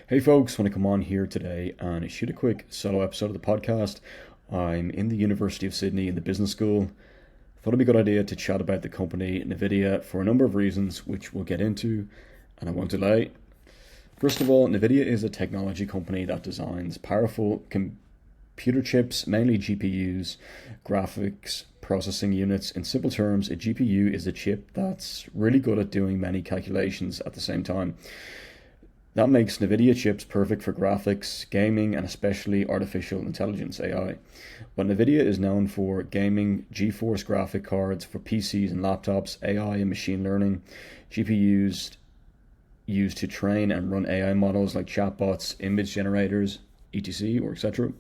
Hey folks, want to come on here today and shoot a quick solo episode of the podcast. I'm in the University of Sydney in the business school. Thought it'd be a good idea to chat about the company Nvidia for a number of reasons, which we'll get into, and I won't delay. First of all, Nvidia is a technology company that designs powerful computer chips, mainly GPUs, graphics processing units. In simple terms, a GPU is a chip that's really good at doing many calculations at the same time. That makes NVIDIA chips perfect for graphics, gaming, and especially artificial intelligence (AI). But NVIDIA is known for gaming, GeForce graphic cards for PCs and laptops, AI and machine learning, GPUs used to train and run AI models like chatbots, image generators, etc. or etc.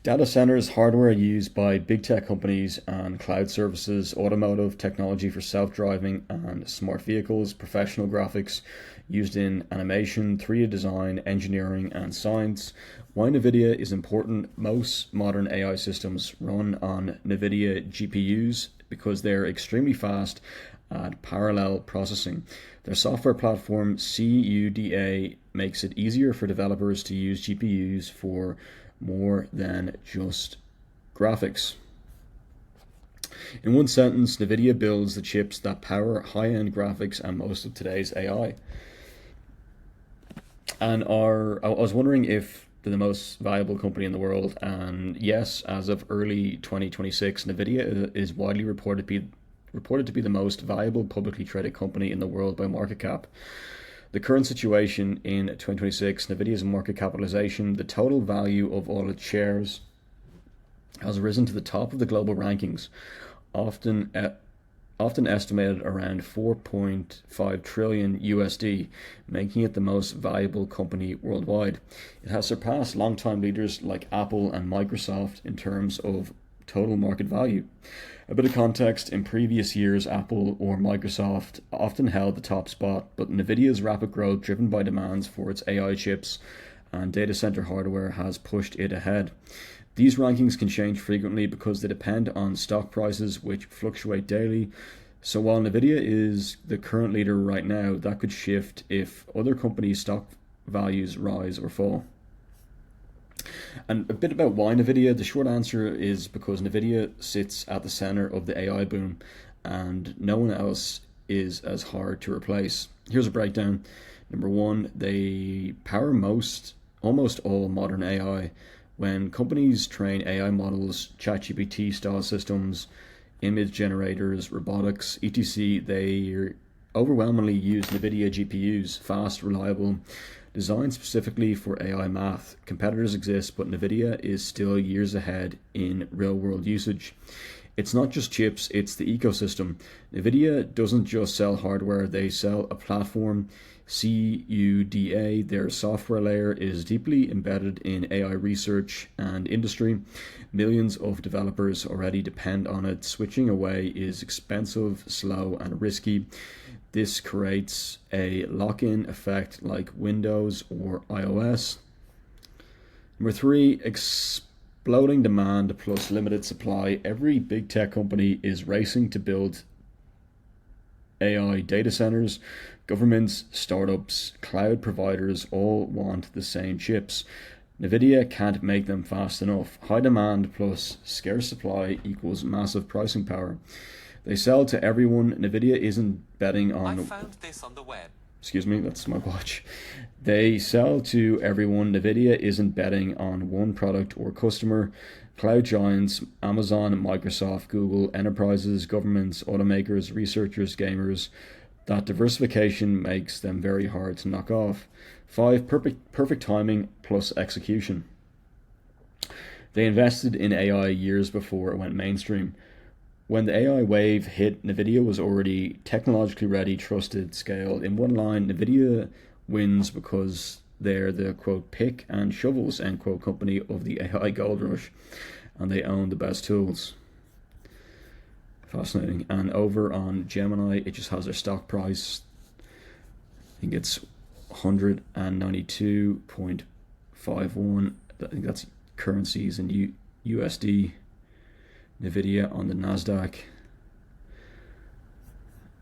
Data centers, hardware used by big tech companies and cloud services, automotive technology for self-driving and smart vehicles, professional graphics used in animation, 3D design, engineering, and science. Why NVIDIA is important: most modern AI systems run on NVIDIA GPUs because they're extremely fast at parallel processing. Their software platform, CUDA, makes it easier for developers to use GPUs for more than just graphics. In one sentence, NVIDIA builds the chips that power high-end graphics and most of today's AI. I was wondering if they're the most valuable company in the world, and yes, as of early 2026, NVIDIA is widely reported to be the most valuable publicly traded company in the world by market cap. The current situation in 2026, NVIDIA's market capitalization, the total value of all its shares, has risen to the top of the global rankings, often estimated around 4.5 trillion USD, making it the most valuable company worldwide. It has surpassed longtime leaders like Apple and Microsoft in terms of total market value. A bit of context: in previous years, Apple or Microsoft often held the top spot, but NVIDIA's rapid growth, driven by demands for its AI chips and data center hardware, has pushed it ahead. These rankings can change frequently because they depend on stock prices, which fluctuate daily. So while NVIDIA is the current leader right now, that could shift if other companies' stock values rise or fall. And a bit about why NVIDIA: the short answer is because NVIDIA sits at the center of the AI boom and no one else is as hard to replace. Here's a breakdown. Number one, they power almost all modern AI. When companies train AI models, ChatGPT style systems, image generators, robotics, etc., they overwhelmingly use NVIDIA GPUs, fast, reliable, designed specifically for AI math. Competitors exist, but NVIDIA is still years ahead in real-world usage. It's not just chips, it's the ecosystem. NVIDIA doesn't just sell hardware, they sell a platform, CUDA. Their software layer is deeply embedded in AI research and industry. Millions of developers already depend on it. Switching away is expensive, slow, and risky. This creates a lock-in effect like Windows or iOS. Number three, exploding demand plus limited supply. Every big tech company is racing to build AI data centers. Governments, startups, cloud providers all want the same chips. NVIDIA can't make them fast enough. High demand plus scarce supply equals massive pricing power. They sell to everyone. NVIDIA isn't betting on... I found this on the web. Excuse me, that's my watch. They sell to everyone. NVIDIA isn't betting on one product or customer. Cloud giants, Amazon, Microsoft, Google, enterprises, governments, automakers, researchers, gamers. That diversification makes them very hard to knock off. 5. Perfect timing plus execution. They invested in AI years before it went mainstream. When the AI wave hit, NVIDIA was already technologically ready, trusted, scaled. In one line, NVIDIA wins because they're the, quote, pick and shovels, end quote, company of the AI gold rush, and they own the best tools. Fascinating. And over on Gemini, it just has their stock price. I think it's 192.51. I think that's currencies in USD. NVIDIA on the NASDAQ.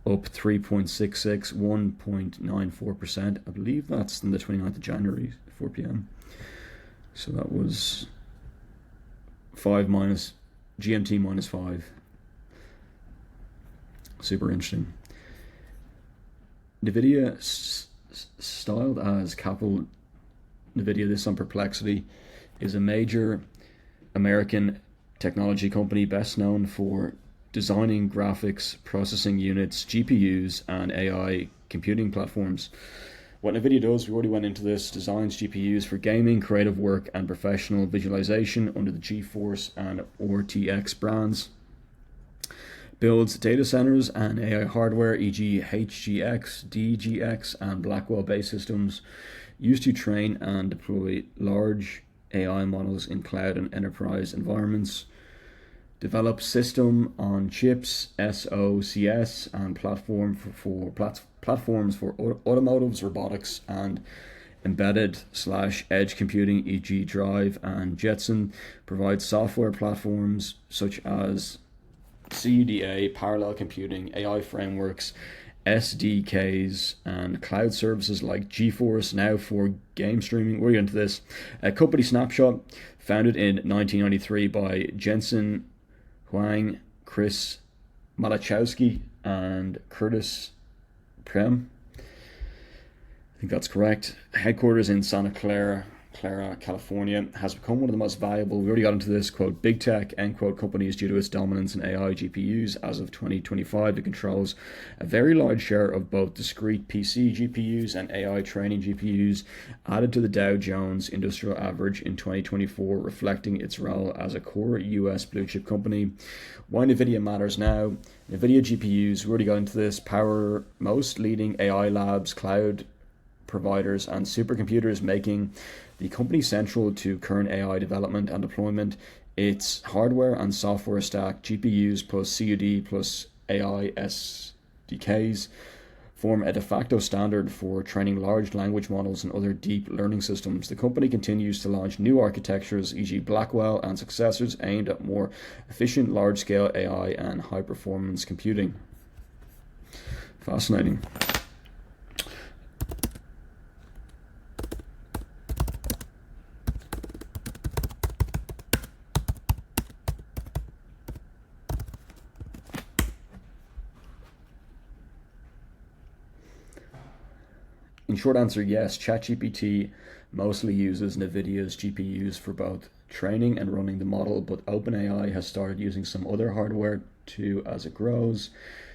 up 3.66, 1.94%. I believe that's on the 29th of January, 4 p.m. So that was 5 minus GMT minus 5. Super interesting. Nvidia, styled as capital Nvidia, this on Perplexity, is a major American technology company best known for designing graphics processing units, GPUs, and AI computing platforms. What Nvidia does, we already went into this, designs GPUs for gaming, creative work, and professional visualization under the GeForce and RTX brands. Builds data centers and AI hardware, e.g. HGX, DGX, and Blackwell-based systems used to train and deploy large AI models in cloud and enterprise environments. Develops system on chips, SoCs, and platforms for automotives, robotics, and embedded/edge computing, e.g. Drive and Jetson. Provides software platforms such as CUDA, parallel computing, AI frameworks, SDKs, and cloud services like GeForce, now for game streaming. We'll get into this. A company snapshot, founded in 1993 by Jensen Huang, Chris Malachowski, and Curtis Prem. I think that's correct. Headquarters in Santa Clara, California, has become one of the most valuable, we already got into this, quote, big tech, end quote, companies due to its dominance in AI GPUs. As of 2025, it controls a very large share of both discrete PC GPUs and AI training GPUs, added to the Dow Jones Industrial Average in 2024, reflecting its role as a core US blue chip company. Why Nvidia matters now. Nvidia GPUs, we already got into this, power most leading AI labs, cloud providers, and supercomputers, making the company central to current AI development and deployment. Its hardware and software stack, GPUs plus CUD plus AI SDKs, form a de facto standard for training large language models and other deep learning systems. The company continues to launch new architectures, e.g. Blackwell and successors, aimed at more efficient large-scale AI and high-performance computing. Fascinating. In short answer, yes, ChatGPT mostly uses Nvidia's GPUs for both training and running the model, but OpenAI has started using some other hardware too as it grows.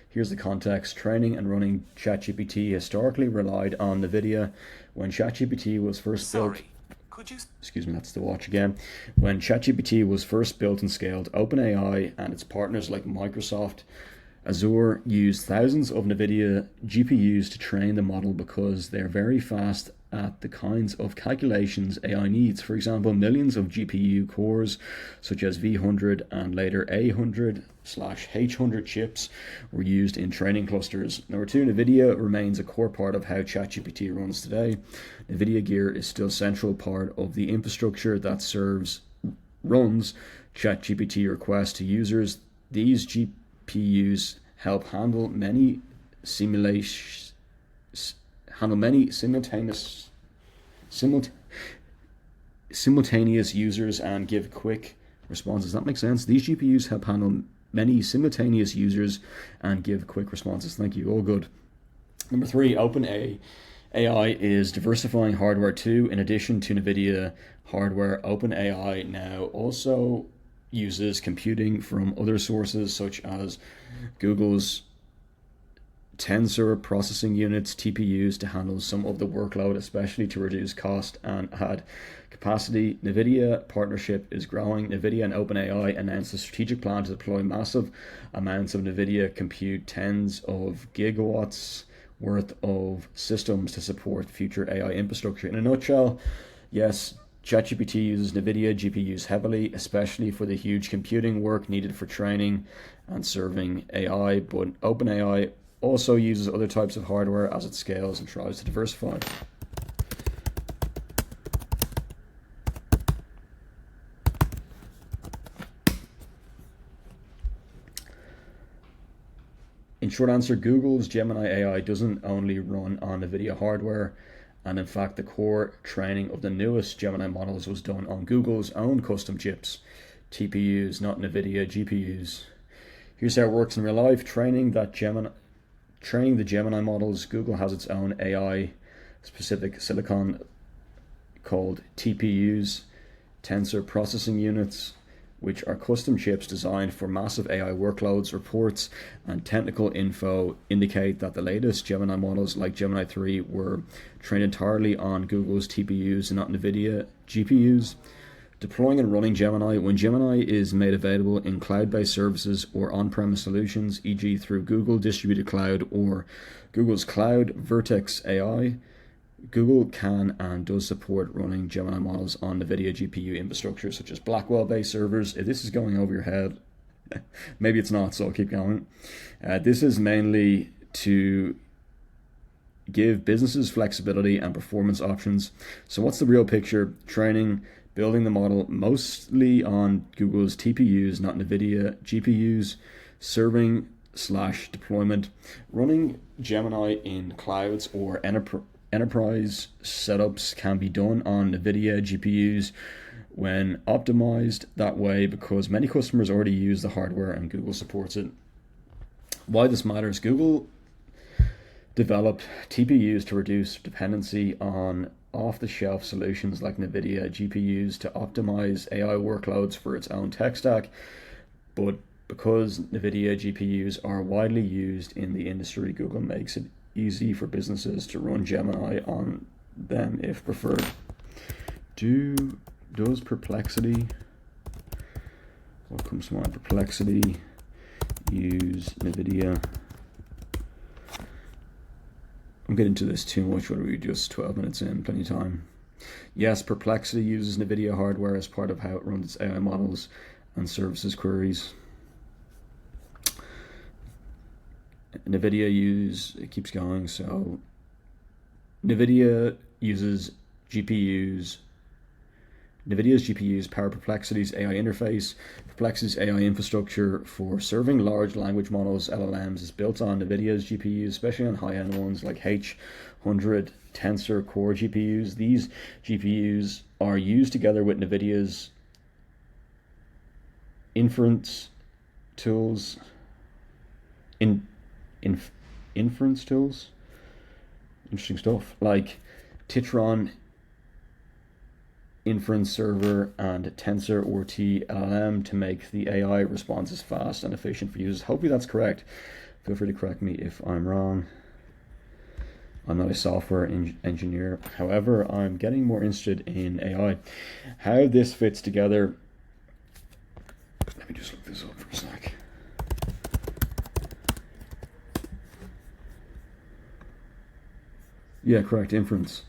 Here's the context. Training and running ChatGPT historically relied on Nvidia. When ChatGPT was first built... Excuse me, that's the watch again. When ChatGPT was first built and scaled, OpenAI and its partners like Microsoft Azure used thousands of Nvidia GPUs to train the model because they're very fast at the kinds of calculations AI needs. For example, millions of GPU cores, such as V100 and later A100/H100 chips, were used in training clusters. Number two, Nvidia remains a core part of how ChatGPT runs today. Nvidia gear is still a central part of the infrastructure that runs ChatGPT requests to users. These GPUs help handle many simultaneous users and give quick responses. That makes sense. These GPUs help handle many simultaneous users and give quick responses. Thank you. All good. Number three, OpenAI is diversifying hardware too. In addition to Nvidia hardware, OpenAI now also uses computing from other sources such as Google's Tensor processing units, TPUs, to handle some of the workload, especially to reduce cost and add capacity. Nvidia partnership is growing. Nvidia and OpenAI announced a strategic plan to deploy massive amounts of Nvidia compute, tens of gigawatts worth of systems to support future AI infrastructure. In a nutshell, yes, ChatGPT uses Nvidia GPUs heavily, especially for the huge computing work needed for training and serving AI, but OpenAI also uses other types of hardware as it scales and tries to diversify. In short answer, Google's Gemini AI doesn't only run on NVIDIA hardware, and in fact the core training of the newest Gemini models was done on Google's own custom chips, TPUs, not NVIDIA GPUs. Here's how it works in real life. Training the Gemini models, Google has its own AI specific silicon called TPUs, tensor processing units, which are custom chips designed for massive AI workloads. Reports and technical info indicate that the latest Gemini models, like Gemini 3, were trained entirely on Google's TPUs and not NVIDIA GPUs. Deploying and running Gemini. When Gemini is made available in cloud-based services or on-premise solutions, e.g. through Google Distributed Cloud or Google's Cloud Vertex AI, Google can and does support running Gemini models on NVIDIA GPU infrastructure, such as Blackwell-based servers. If this is going over your head, maybe it's not, so I'll keep going. This is mainly to give businesses flexibility and performance options. So what's the real picture? Training, building the model mostly on Google's TPUs, not NVIDIA GPUs. Serving / deployment, running Gemini in clouds or enterprise setups can be done on NVIDIA GPUs when optimized that way, because many customers already use the hardware and Google supports it. Why this matters: Google developed TPUs to reduce dependency on off-the-shelf solutions like NVIDIA GPUs to optimize AI workloads for its own tech stack, but because NVIDIA GPUs are widely used in the industry, Google makes it easy for businesses to run Gemini on them if preferred. Does Perplexity, what comes to mind? Perplexity use NVIDIA? I'm getting into this too much. What are we, just 12 minutes in? Plenty of time. Yes, Perplexity uses NVIDIA hardware as part of how it runs its AI models and services queries. NVIDIA it keeps going, so NVIDIA uses GPUs. NVIDIA's GPUs power Perplexity's AI interface. Perplexity's AI infrastructure for serving large language models, LLMs, is built on NVIDIA's GPUs, especially on high-end ones like H100 Tensor Core GPUs. These GPUs are used together with NVIDIA's inference tools, inference tools, interesting stuff, like Titron Inference Server and Tensor RT LLM to make the AI responses fast and efficient for users. Hopefully that's correct. Feel free to correct me if I'm wrong. I'm not a software engineer. However, I'm getting more interested in AI. How this fits together. Let me just look this up for a sec. Yeah, correct. Inference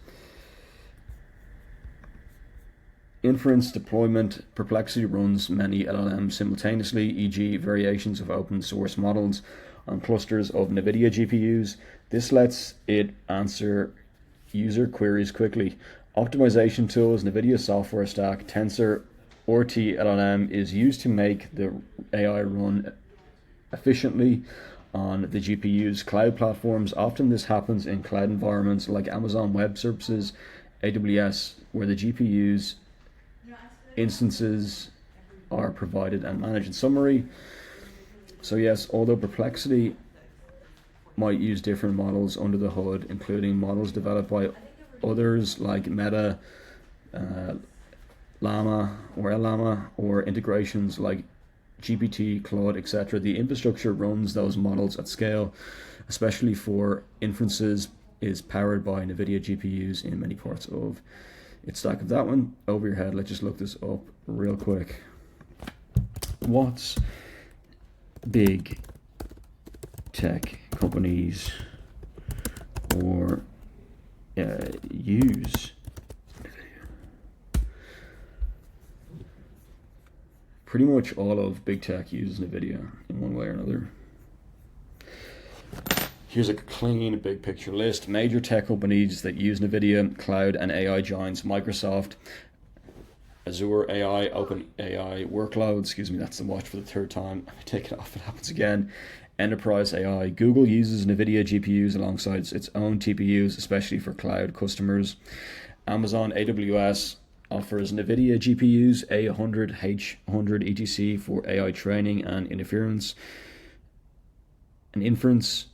deployment. Perplexity runs many LLMs simultaneously, e.g. variations of open source models on clusters of NVIDIA GPUs. This lets it answer user queries quickly. Optimization tools, NVIDIA software stack, Tensor RT LLM is used to make the AI run efficiently on the GPU's cloud platforms. Often this happens in cloud environments like Amazon Web Services, AWS, where the GPU's instances are provided and managed. In summary, so yes, although Perplexity might use different models under the hood, including models developed by others like Meta, Llama or Llama, or integrations like GPT, Claude, etc., the infrastructure runs those models at scale, especially for inferences, is powered by NVIDIA GPUs in many parts of its stack. Of that one over your head, let's just look this up real quick. What's big tech companies or use NVIDIA? Pretty much all of big tech uses NVIDIA in one way or another. Here's a clean big picture list. Major tech companies that use NVIDIA: cloud and AI giants, Microsoft, Azure AI, Open AI workloads, excuse me, that's the watch for the third time, I take it off, it happens again. Enterprise AI. Google uses Nvidia GPUs alongside its own TPUs, especially for cloud customers. Amazon AWS offers Nvidia GPUs A100, H100, etc. for AI training and inference. Inference.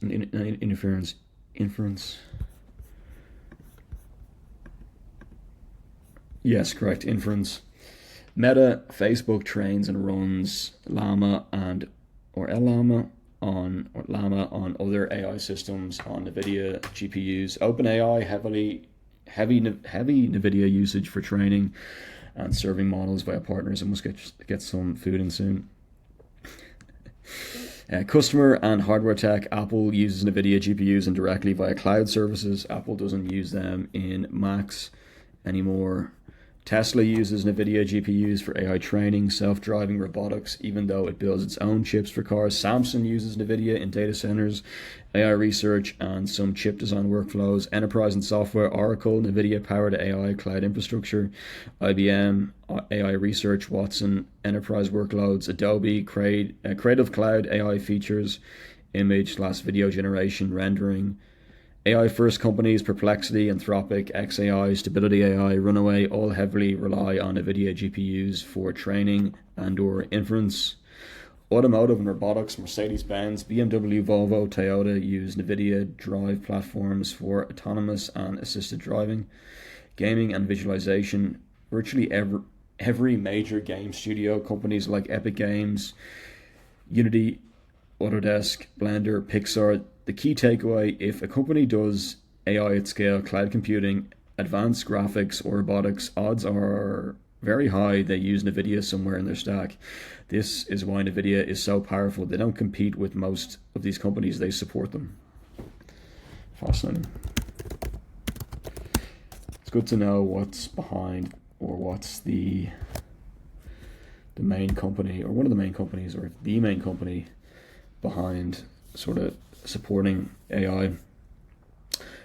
Yes, correct. Inference. Meta, Facebook trains and runs Llama on other AI systems on Nvidia GPUs. OpenAI heavy Nvidia usage for training and serving models via partners. I must get some food in soon. Customer and hardware tech. Apple uses Nvidia GPUs indirectly via cloud services. Apple doesn't use them in Macs anymore. Tesla uses Nvidia GPUs for AI training, self-driving robotics, even though it builds its own chips for cars. Samsung uses Nvidia in data centers, AI research, and some chip design workflows. Enterprise and software. Oracle, Nvidia-powered AI cloud infrastructure. IBM, AI research. Watson, enterprise workloads. Adobe, Creative Cloud AI features, image/video generation, rendering. AI first companies, Perplexity, Anthropic, xAI, Stability AI, Runaway, all heavily rely on Nvidia GPUs for training and/or inference. Automotive and robotics. Mercedes-Benz, BMW, Volvo, Toyota use Nvidia drive platforms for autonomous and assisted driving. Gaming and visualization. Virtually every major game studio, companies like Epic Games, Unity, Autodesk, Blender, Pixar. The key takeaway: if a company does AI at scale, cloud computing, advanced graphics, or robotics, odds are very high they use Nvidia somewhere in their stack. This is why Nvidia is so powerful. They don't compete with most of these companies, they support them. Fascinating. It's good to know what's behind, or what's the main company, or one of the main companies, or the main company behind sort of supporting AI.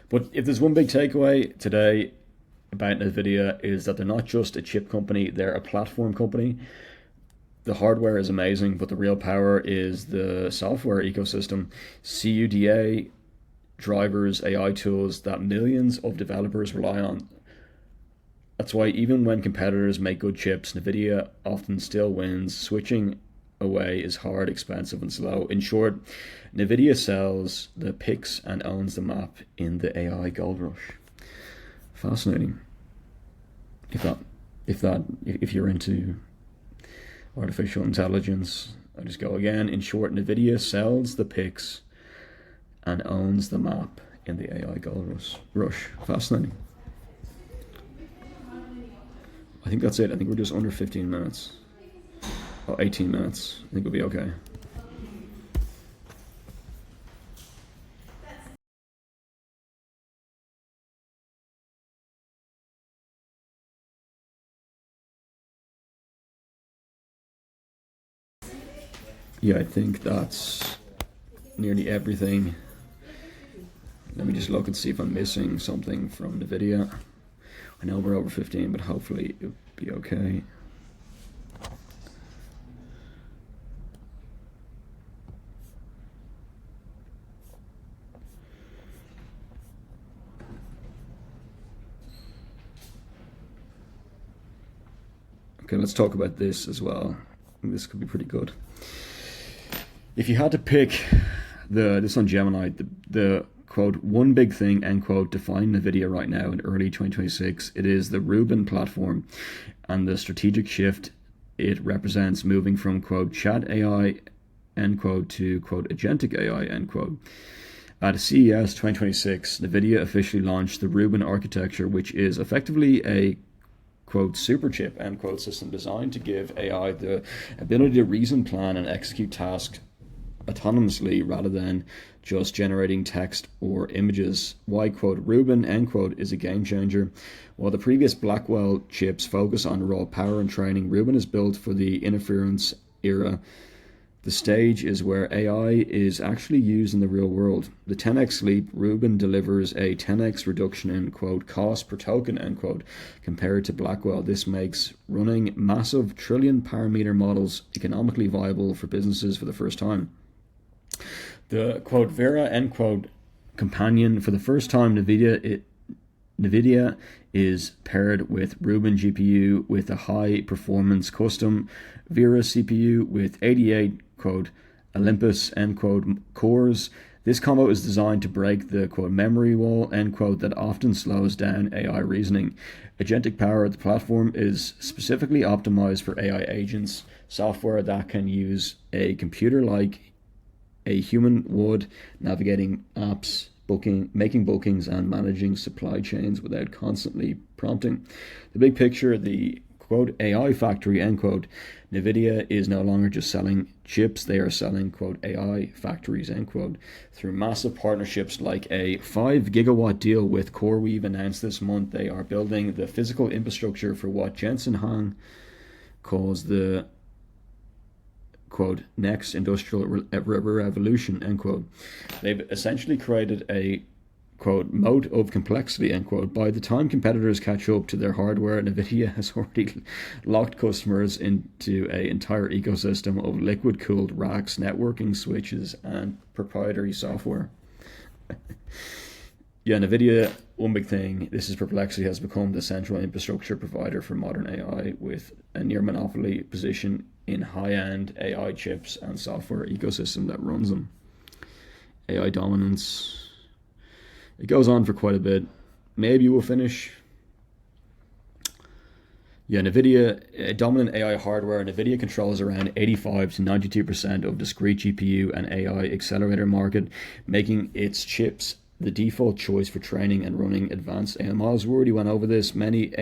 But if there's one big takeaway today about Nvidia, is that they're not just a chip company, they're a platform company. The hardware is amazing, but the real power is the software ecosystem. CUDA, drivers, AI tools that millions of developers rely on. That's why even when competitors make good chips, Nvidia often still wins. Switching away is hard, expensive, and slow. In short, Nvidia sells the picks and owns the map in the AI gold rush. Fascinating. If you're into artificial intelligence, I just go again. In short, Nvidia sells the picks and owns the map in the AI gold rush. Fascinating. I think that's it. I think we're just under 15 minutes. 18 minutes. I think we'll be okay. Yeah, I think that's nearly everything. Let me just look and see if I'm missing something from Nvidia. I know we're over 15, but hopefully it'll be okay. Okay, let's talk about this as well. This could be pretty good. If you had to pick this on Gemini, the quote, one big thing, end quote, defining NVIDIA right now in early 2026, it is the Rubin platform and the strategic shift it represents, moving from, quote, chat AI, end quote, to, quote, agentic AI, end quote. At CES 2026, NVIDIA officially launched the Rubin architecture, which is effectively a, quote, super chip, end quote, system designed to give AI the ability to reason, plan, and execute tasks autonomously rather than just generating text or images. Why, quote, Rubin, end quote, is a game changer. While the previous Blackwell chips focus on raw power and training, Rubin is built for the inference era. The stage is where AI is actually used in the real world. The 10x leap, Rubin delivers a 10x reduction in, quote, cost per token, end quote, compared to Blackwell. This makes running massive trillion parameter models economically viable for businesses for the first time. The quote Vera end quote companion for the first time Nvidia is paired with Rubin GPU with a high performance custom Vera CPU with 88 quote Olympus end quote cores. This combo is designed to break the quote memory wall end quote that often slows down AI reasoning. Agentic power of the platform is specifically optimized for AI agents, software that can use a computer like a human would, navigating apps, making bookings, and managing supply chains without constantly prompting. The big picture, the quote AI factory end quote. Nvidia is no longer just selling chips; they are selling quote AI factories end quote through massive partnerships like a 5 gigawatt deal with CoreWeave announced this month. They are building the physical infrastructure for what Jensen Huang calls the quote next industrial revolution end quote. They've essentially created a quote moat of complexity end quote. By the time competitors catch up to their hardware, Nvidia has already locked customers into an entire ecosystem of liquid cooled racks, networking switches, and proprietary software. Yeah, Nvidia, one big thing, this is Perplexity has become the central infrastructure provider for modern AI with a near monopoly position in high-end AI chips and software ecosystem that runs them. AI dominance. It goes on for quite a bit. Maybe we'll finish. Yeah, Nvidia, dominant AI hardware. Nvidia controls around 85 to 92% of discrete GPU and AI accelerator market, making its chips the default choice for training and running advanced AI models. We already went over this. Many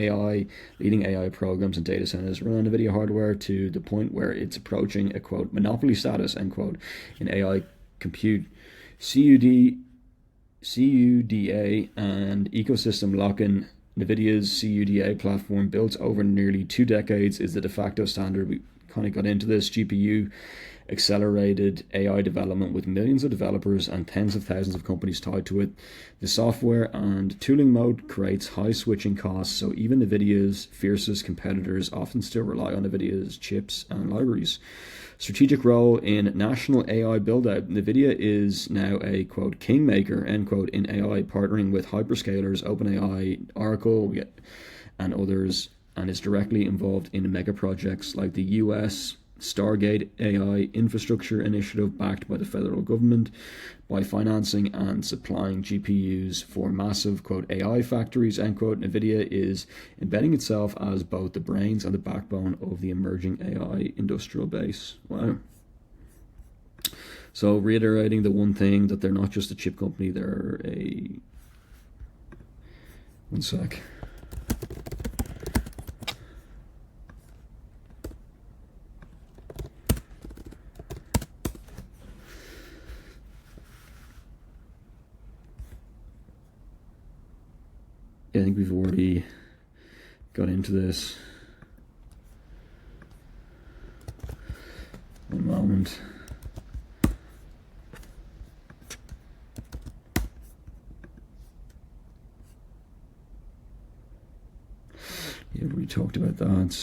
leading AI programs and data centers run on NVIDIA hardware to the point where it's approaching a quote monopoly status end quote in AI compute. CUDA and ecosystem lock-in. NVIDIA's CUDA platform, built over nearly 2 decades, is the de facto standard. We kind of got into this. GPU accelerated AI development with millions of developers and tens of thousands of companies tied to it. The software and tooling mode creates high switching costs, so even NVIDIA's fiercest competitors often still rely on NVIDIA's chips and libraries. Strategic role in national AI build-out. NVIDIA is now a, quote, kingmaker, end quote, in AI, partnering with hyperscalers, OpenAI, Oracle, and others, and is directly involved in mega projects like the US Stargate AI infrastructure initiative backed by the federal government by financing and supplying GPUs for massive, quote, AI factories, end quote. NVIDIA is embedding itself as both the brains and the backbone of the emerging AI industrial base. Wow. So reiterating the one thing, that they're not just a chip company, they're a... One sec. I think we've already got into this. One moment. Yeah, we talked about that.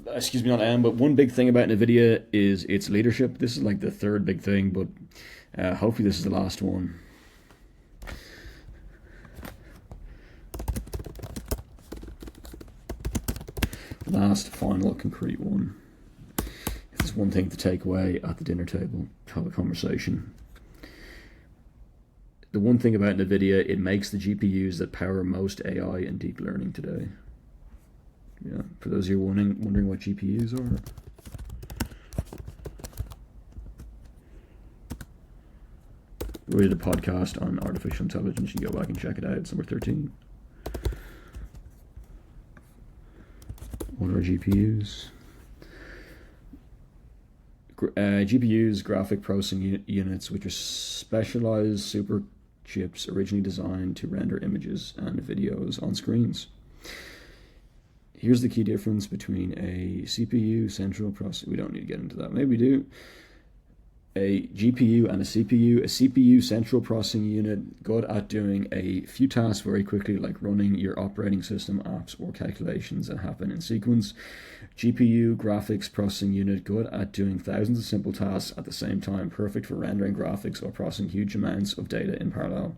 Excuse me, not M, but one big thing about NVIDIA is its leadership. This is like the third big thing, but hopefully this is the last one. Last, final, concrete one. If there's one thing to take away at the dinner table, have a conversation. The one thing about NVIDIA, it makes the GPUs that power most AI and deep learning today. Yeah, for those of you wondering what GPUs are. We did a podcast on artificial intelligence. You can go back and check it out. It's number 13. What are GPUs? GPUs, graphic processing units, which are specialized super chips originally designed to render images and videos on screens. Here's the key difference between a CPU, central processing. We don't need to get into that. Maybe we do. a GPU and a CPU. A CPU, central processing unit, good at doing a few tasks very quickly, like running your operating system apps or calculations that happen in sequence. GPU, graphics processing unit, good at doing thousands of simple tasks at the same time, perfect for rendering graphics or processing huge amounts of data in parallel.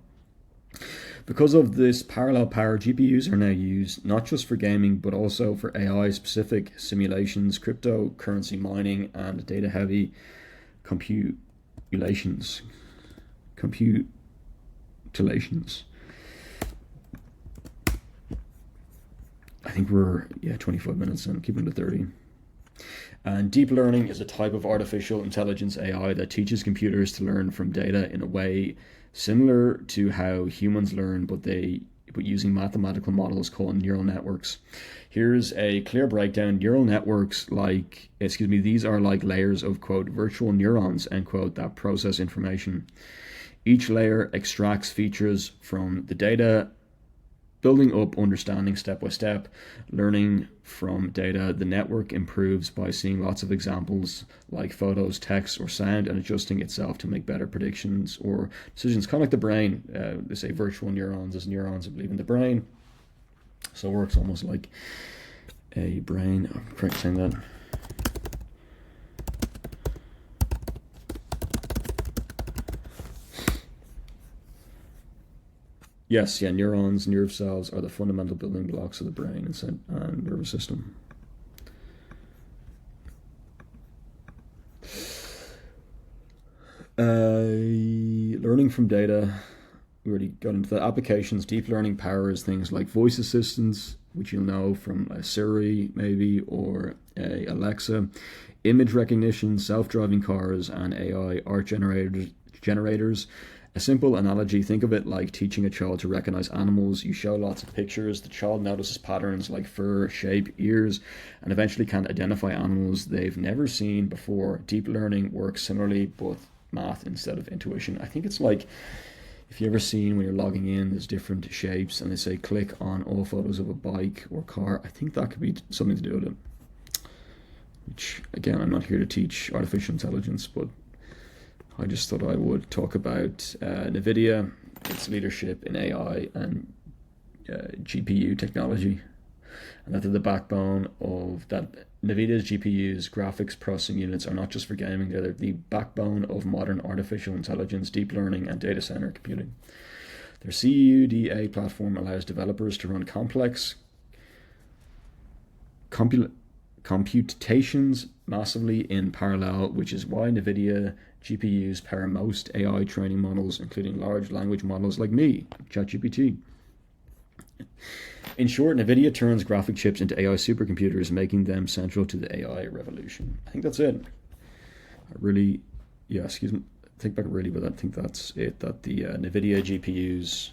Because of this parallel power, GPUs are now used not just for gaming, but also for AI-specific simulations, cryptocurrency mining, and data-heavy computations. I think we're 25 minutes and keeping it to 30. And deep learning is a type of artificial intelligence AI that teaches computers to learn from data in a way similar to how humans learn, but using mathematical models called neural networks. Here's a clear breakdown. Neural networks these are like layers of, quote, virtual neurons, end quote, that process information. Each layer extracts features from the data, building up understanding step by step, learning from data. The network improves by seeing lots of examples like photos, text, or sound, and adjusting itself to make better predictions or decisions. Kind of like the brain. They say virtual neurons. There's neurons, I believe, in the brain. So it works almost like a brain. I'm correct saying that. Yes, neurons, nerve cells are the fundamental building blocks of the brain and nervous system. Learning from data, we already got into the applications. Deep learning powers things like voice assistants, which you'll know from a Siri maybe, or a Alexa, image recognition, self-driving cars, and AI art generators. A simple analogy, think of it like teaching a child to recognize animals. You show lots of pictures, the child notices patterns like fur, shape, ears, and eventually can identify animals they've never seen before. Deep learning works similarly, but math instead of intuition. I think it's like, if you ever seen when you're logging in, there's different shapes and they say click on all photos of a bike or car. I think that could be something to do with it. Which, again, I'm not here to teach artificial intelligence, but I just thought I would talk about Nvidia, its leadership in AI and GPU technology, and that they're the backbone of that. Nvidia's GPUs, graphics processing units, are not just for gaming, they're the backbone of modern artificial intelligence, deep learning, and data center computing. Their CUDA platform allows developers to run complex computations massively in parallel, which is why Nvidia GPUs power most AI training models, including large language models like ChatGPT. In short, Nvidia turns graphic chips into AI supercomputers, making them central to the AI revolution. I think that's it. Think back really, but I think that's it. That the Nvidia GPUs,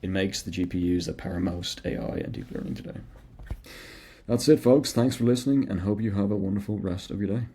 it makes the GPUs that power most AI and deep learning today. That's it, folks. Thanks for listening, and hope you have a wonderful rest of your day.